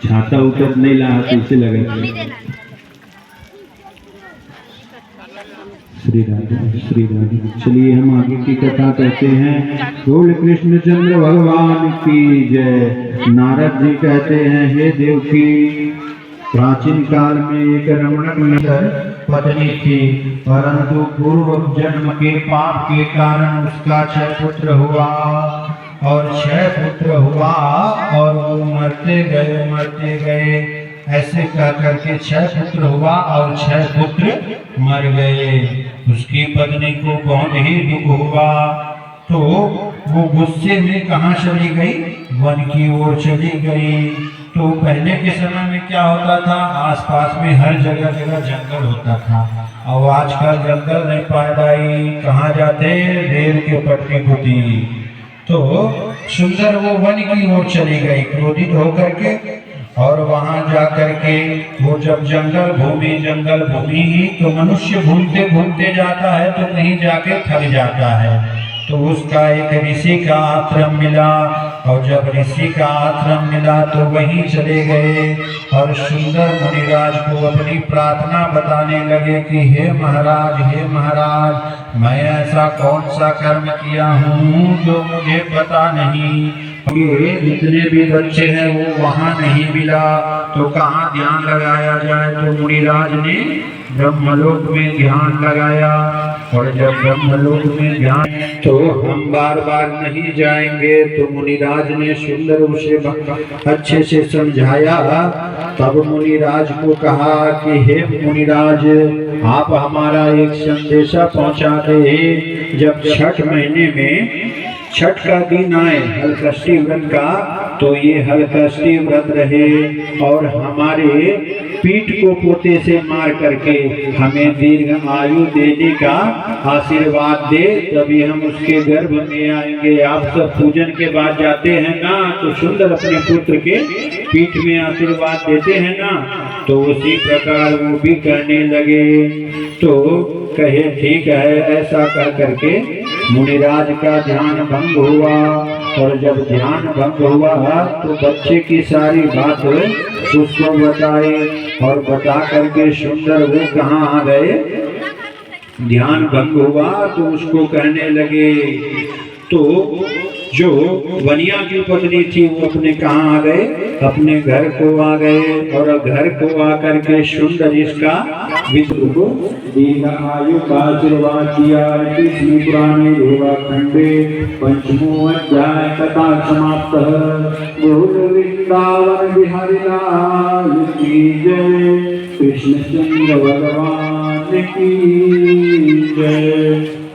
छाता उतर नहीं ला कैसे लगा। श्री राधे श्री राधे। चलिए हम आगे की कथा कहते हैं। बोल कृष्णचंद्र भगवान की जय। नारद जी कहते हैं, हे देवकी, प्राचीन काल में एक रमणक पत्नी थी, परंतु पूर्व जन्म के पाप के कारण उसका 6 पुत्र हुआ और 6 पुत्र हुआ और वो मरते गए। ऐसे कह करके 6 पुत्र हुआ और 6 पुत्र मर गए। उसकी पत्नी को बहुत ही दुख हुआ, तो वो गुस्से में कहाँ चली गई? वन की ओर चली गई। तो पहले के समय में क्या होता था, आसपास में हर जगह जंगल होता था। अब आजकल जंगल नहीं पाई, कहाँ जाते? रेल के पटरी पुटी। तो सुंदर वो वन की ओर चली गई क्रोधित होकर के, और वहां जाकर के वो जब जंगल भूमि ही तो मनुष्य घूमते जाता है तो कहीं जाके थक जाता है। तो उसका एक ऋषि का आश्रम मिला, और जब ऋषि का आश्रम मिला तो वहीं चले गए और सुंदर मुनिराज को अपनी प्रार्थना बताने लगे कि हे महाराज, मैं ऐसा कौन सा कर्म किया हूँ जो मुझे पता नहीं। ये जितने भी बच्चे हैं वो वहाँ नहीं मिला, तो कहाँ ध्यान लगाया जाए? तो मुनिराज ने ब्रह्मलोक में ध्यान लगाया, और जब ब्रह्मलोक में ध्यान, तो हम बार नहीं जाएंगे। तो मुनिराज ने सुंदर उसे अच्छे से समझाया। तब मुनिराज को कहा कि हे मुनिराज, आप हमारा एक संदेशा पहुंचा दे। जब छठ महीने में छठ का दिन आए हलकष्टी व्रत का, तो ये हलकष्टी व्रत रहे और हमारे पीठ को पोते से मार करके हमें दीर्घ आयु देने का आशीर्वाद दे, तभी हम उसके गर्भ में आएंगे। आप सब पूजन के बाद जाते हैं ना, तो सुंदर अपने पुत्र के पीठ में आशीर्वाद देते हैं ना, तो उसी प्रकार वो भी करने लगे। तो कहे ठीक है। ऐसा कह करके मुनिराज का ध्यान भंग हुआ, और जब ध्यान भंग हुआ तो बच्चे की सारी बात उसको बताए, और बता करके सुंदर वो कहाँ आ गए? ध्यान भंग हुआ तो उसको कहने लगे। तो जो वनिया की पत्नी थी वो अपने कहाँ आ गए? अपने घर को आ गए, और घर को आकर के सुंदर इसका विष्णु को दीर्घ आयु का आशीर्वाद दिया। कृष्ण पुराणे देवाखंडे पंचमो अध्याय कथा समाप्त। बोल वृंदावन बिहारी लाल की जय। कृष्णचंद्र भगवान की जय।